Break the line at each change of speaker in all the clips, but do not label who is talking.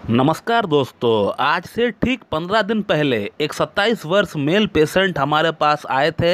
नमस्कार दोस्तों, आज से ठीक 15 दिन पहले एक 27 वर्ष मेल पेशेंट हमारे पास आए थे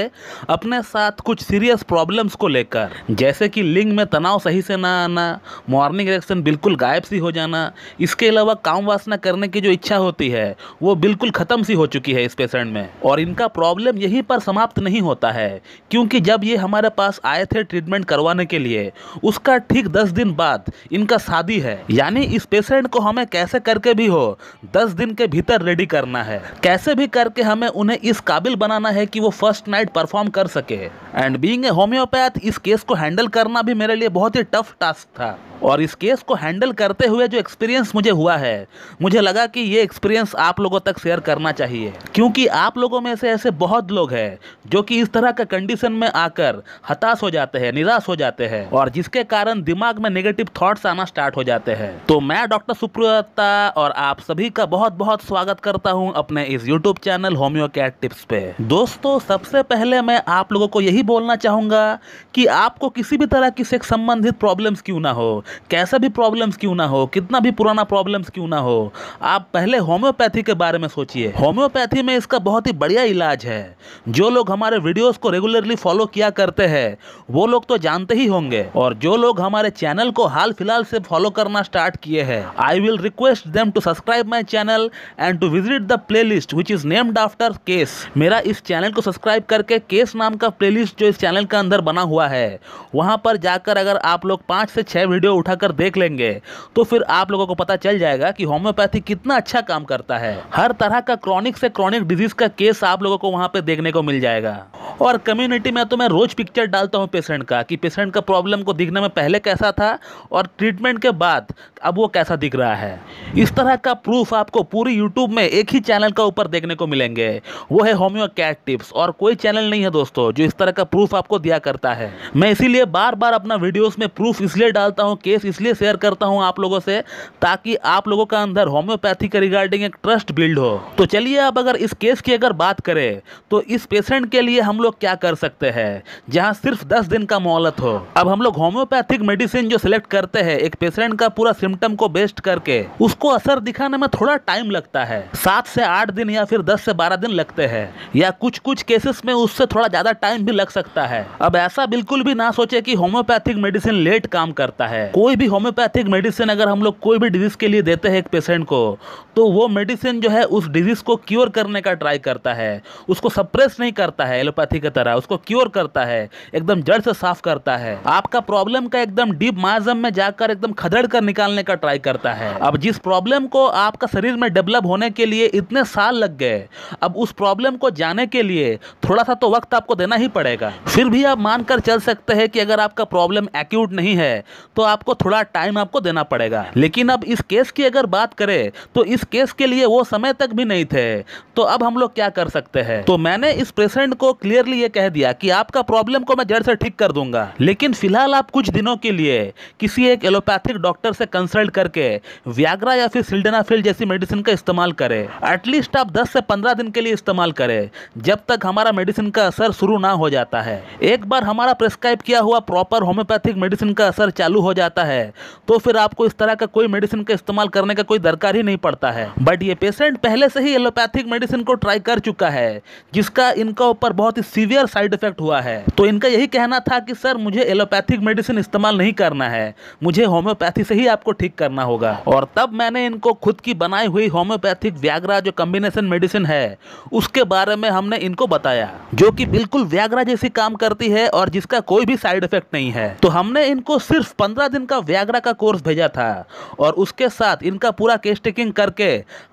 अपने साथ कुछ सीरियस प्रॉब्लम्स को लेकर, जैसे कि लिंग में तनाव सही से ना आना, मॉर्निंग इरेक्शन बिल्कुल गायब सी हो जाना। इसके अलावा काम वासना करने की जो इच्छा होती है वो बिल्कुल ख़त्म सी हो चुकी है इस पेशेंट में। और इनका प्रॉब्लम यहीं पर समाप्त नहीं होता है, क्योंकि जब ये हमारे पास आए थे ट्रीटमेंट करवाने के लिए, उसका ठीक 10 दिन बाद इनका शादी है। यानी इस पेशेंट को हमें कैसे करके भी हो 10 दिन के भीतर रेडी करना है, कैसे भी करके हमें उन्हें इस काबिल बनाना है कि वो फर्स्ट नाइट परफॉर्म कर सके। एंड बीइंग ए होम्योपैथ, इस केस को हैंडल करना भी मेरे लिए बहुत ही टफ टास्क था। और इस केस को हैंडल करते हुए जो एक्सपीरियंस मुझे हुआ है, मुझे लगा कि ये एक्सपीरियंस आप लोगों तक शेयर करना चाहिए, क्योंकि आप लोगों में से ऐसे बहुत लोग हैं जो कि इस तरह का कंडीशन में आकर हताश हो जाते हैं, निराश हो जाते हैं, और जिसके कारण दिमाग में नेगेटिव थॉट्स आना स्टार्ट हो जाते हैं। तो मैं डॉक्टर सुप्रियता और आप सभी का बहुत बहुत स्वागत करता हूं अपने इस YouTube channel homeo cat tips पे। दोस्तों, सबसे पहले मैं आप लोगों को यही बोलना चाहूँगा कि आपको किसी भी तरह की सेक्स संबंधित प्रॉब्लम्स क्यों ना हो, कैसा भी प्रॉब्लम्स क्यों ना हो, कितना भी पुराना प्रॉब्लम्स क्यों ना हो, आप पहले होम्योपैथी के बारे में सोचिए। होम्योपैथी में इसका बहुत ही बढ़िया इलाज है। जो लोग हमारे वीडियोस को रेगुलरली फॉलो किया करते हैं वो लोग तो जानते ही होंगे, और जो लोग हमारे चैनल को हाल फिलहाल से फॉलो करना स्टार्ट किए हैं, I will request them to subscribe my channel and to visit the playlist which is named after case. मेरा इस चैनल को सब्सक्राइब करके केस नाम का प्लेलिस्ट जो इस चैनल के अंदर बना हुआ है, वहां पर जाकर अगर आप लोग 5 से 6 वीडियो उठाकर देख लेंगे तो फिर आप लोगों को पता चल जाएगा कि होम्योपैथी कितना अच्छा काम करता है। हर तरह का क्रॉनिक से क्रॉनिक डिजीज का केस आप लोगों को वहां पे देखने को मिल जाएगा। और कम्युनिटी में तो मैं रोज पिक्चर डालता हूं पेशेंट का, कि पेशेंट का प्रॉब्लम को दिखने में पहले कैसा था और ट्रीटमेंट के बाद अब वो कैसा दिख रहा है। इस तरह का प्रूफ आपको पूरी यूट्यूब में एक ही चैनल का ऊपर देखने को मिलेंगे, वो है होम्यो कैट टिप्स। और कोई चैनल नहीं है दोस्तों जो इस तरह का प्रूफ आपको दिया करता है। मैं इसीलिए बार बार अपना वीडियोस में प्रूफ इसलिए डालता हूं, केस इसलिए शेयर करता हूं आप लोगों से, ताकि आप लोगों का अंदर होम्योपैथी के रिगार्डिंग एक ट्रस्ट बिल्ड हो। तो चलिए, अब अगर इस केस की अगर बात करें तो इस पेशेंट के लिए हम लोग क्या कर सकते हैं जहां सिर्फ 10 दिन का मोहलत हो। अब हम लोग होम्योपैथिक मेडिसिन जो सिलेक्ट करते हैं एक पेशेंट का पूरा सिम्टम को बेस्ड करके, उसको असर दिखाने में थोड़ा टाइम लगता है। 7 से 8 दिन या फिर 10 से 12 दिन लगते हैं, या कुछ कुछ केसेस में उससे थोड़ा ज्यादा टाइम भी लग सकता है। अब ऐसा बिल्कुल भी ना सोचे कि होम्योपैथिक मेडिसिन लेट काम करता है। कोई भी होम्योपैथिक मेडिसिन अगर हम लोग कोई भी डिजीज के लिए देते हैं एक पेशेंट को, तो वो मेडिसिन जो है उस डिजीज को क्योर करने का ट्राई करता है, उसको सप्रेस नहीं करता है एलोपैथी की तरह, उसको क्योर करता है, एकदम जड़ से साफ करता है, आपका प्रॉब्लम का एकदम डीप मायाजम में जाकर एकदम खदेड़ कर निकालने का ट्राई करता है। अब जिस प्रॉब्लम को आपका शरीर में डेवलप होने के लिए इतने साल लग गए, अब उस प्रॉब्लम को जाने के लिए थोड़ा सा तो वक्त आपको देना ही पड़ेगा। फिर भी आप मानकर चल सकते हैं कि अगर आपका प्रॉब्लम एक्यूट नहीं है तो आपको थोड़ा टाइम आपको देना पड़ेगा। लेकिन अब इस केस की अगर बात करें तो इस केस के लिए वो समय तक भी नहीं थे, तो अब हम लोग क्या कर सकते हैं। तो मैंने इस पेशेंट को क्लियरली ये कह दिया कि आपका प्रॉब्लम को मैं जड़ से ठीक कर दूंगा, लेकिन फिलहाल आप कुछ दिनों के लिए किसी एक एलोपैथिक डॉक्टर से कंसल्ट करके वियाग्रा या फिर सिल्डेनाफिल जैसी मेडिसिन का इस्तेमाल करें। एटलीस्ट आप 10 से 15 दिन के लिए इस्तेमाल करें, जब तक हमारा मेडिसिन का असर शुरू ना हो जाता है। एक बार हमारा प्रेस्क्राइब किया हुआ प्रॉपर होम्योपैथिक मेडिसिन का असर चालू हो जाता है तो फिर आपको इस तरह का कोई मेडिसिन का इस्तेमाल करने का कोई दरकार ही नहीं पड़ता है। बट ये पेशेंट पहले से ही एलोपैथिक मेडिसिन को ट्राई कर चुका है, जिसका इनका ऊपर बहुत ही सीवियर साइड इफेक्ट हुआ है। तो इनका यही कहना था कि सर मुझे एलोपैथिक मेडिसिन इस्तेमाल नहीं करना है, मुझे होम्योपैथी से ही आपको ठीक करना होगा। और तब मैंने इनको खुद की बनाई हुई होम्योपैथिक वियाग्रा जो कॉम्बिनेशन मेडिसिन है उसके बारे में हमने इनको बताया, जो कि बिल्कुल वियाग्रा जैसी काम करती है और जिसका कोई भी साइड इफेक्ट नहीं है। तो हमने इनको सिर्फ 15 दिन का वियाग्रा का कोर्स भेजा था, और उसके साथ इनका पूरा केस टेकिंग करके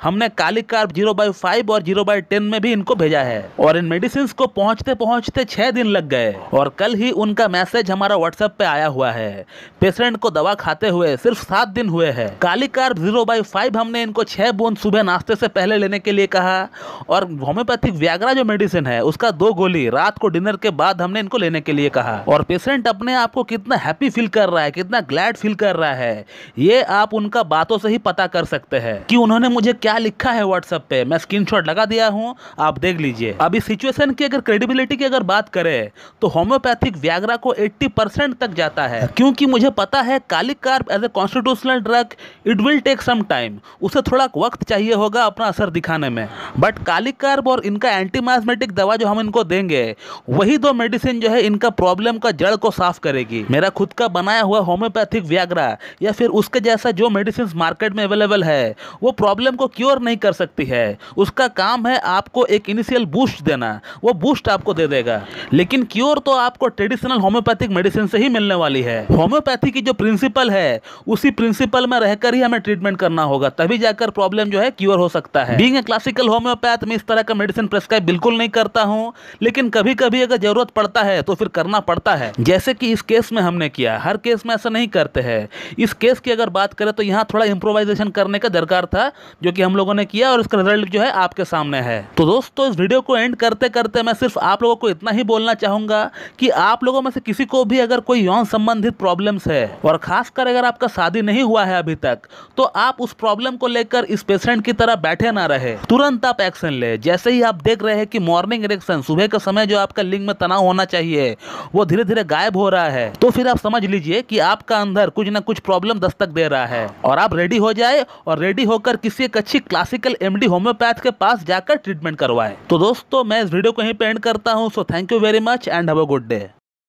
हमने कालीकार्ब 0/5 और 0/10 में भी इनको भेजा है। और इन मेडिसिन को पहुंचते पहुंचते 6 दिन लग गए, और कल ही उनका मैसेज हमारा व्हाट्सएप पे आया हुआ है। पेशेंट को दवा खाते हुए सिर्फ 7 दिन हुए हैं। कालीकार्ब 0/5 हमने इनको 6 बूंद सुबह नाश्ते से पहले लेने के लिए कहा, और होम्योपैथिक वियाग्रा जो मेडिसिन है उसका 2 गोली रात को डिनर के बाद हमने इनको लेने के लिए कहा। और पेशेंट अपने आप को कितना हैप्पी फील कर रहा है, कितना ग्लैड बैड फील कर रहा है, ये आप उनका बातों से ही पता कर सकते हैं कि उन्होंने मुझे क्या लिखा है व्हाट्सएप पे। मैं स्क्रीनशॉट लगा दिया हूँ, आप देख लीजिए। अब इस सिचुएशन की अगर क्रेडिबिलिटी की अगर बात करें तो होम्योपैथिक व्याग्रा को 80% तक जाता है, क्योंकि मुझे पता है कालिकार्प as a constitutional drug it will take some time, उसे थोड़ा वक्त चाहिए होगा अपना असर दिखाने में। बट कालिकार्प और इनका एंटीमाइस्मेटिक दवा जो हम इनको देंगे, वही दो मेडिसिन जो है इनका प्रॉब्लम का जड़ को साफ करेगी। मेरा खुद का बनाया हुआ होम्योपैथिक व्याग्रा या फिर उसके जैसा जो मेडिसिन मार्केट में अवेलेबल है, वो प्रॉब्लम को क्योर नहीं कर सकती है। उसका काम है आपको एक इनिशियल बूस्ट देना, वो बूस्ट आपको दे देगा, लेकिन क्योर तो आपको ट्रेडिशनल होम्योपैथिक मेडिसिन से ही मिलने वाली है। होम्योपैथी की जो प्रिंसिपल है, उसी प्रिंसिपल में रहकर ही हमें ट्रीटमेंट करना होगा, तभी जाकर प्रॉब्लम जो है क्योर हो सकता है। बीइंग ए क्लासिकल होम्योपैथ मैं इस तरह का मेडिसिन प्रेस्क्राइब बिल्कुल नहीं करता हूं, लेकिन कभी कभी अगर जरूरत पड़ता है तो फिर करना पड़ता है, जैसे कि इस केस में हमने किया। हर केस में ऐसा नहीं करते हैं। इस केस की अगर बात करें तो यहाँ थोड़ा इंप्रोवाइजेशन करने का दरकार था, जो कि हम लोगों ने किया और इसका रिजल्ट जो है आपके सामने है। तो दोस्तों, इस वीडियो को एंड करते करते मैं सिर्फ आप लोगों को इतना ही बोलना चाहूंगा कि आप लोगों में से किसी को भी अगर कोई यौन संबंधित प्रॉब्लम्स है, और खासकर अगर आपका शादी नहीं हुआ है अभी तक, तो आप उस प्रॉब्लम को लेकर इस पेशेंट की तरह बैठे ना रहे, तुरंत आप एक्शन ले। जैसे ही आप देख रहे हैं कि मॉर्निंग इरेक्शन, सुबह के समय जो आपका लिंग में तनाव होना चाहिए वो धीरे धीरे गायब हो रहा है, तो फिर आप समझ लीजिए कि आपका अंदर कुछ ना कुछ प्रॉब्लम दस्तक दे रहा है, और आप रेडी हो जाए और रेडी होकर किसी एक अच्छी क्लासिकल एमडी होम्योपैथ के पास जाकर ट्रीटमेंट करवाए। तो दोस्तों, मैं इस वीडियो को यहीं पे एंड करता हूं। So thank you very much and have a good day.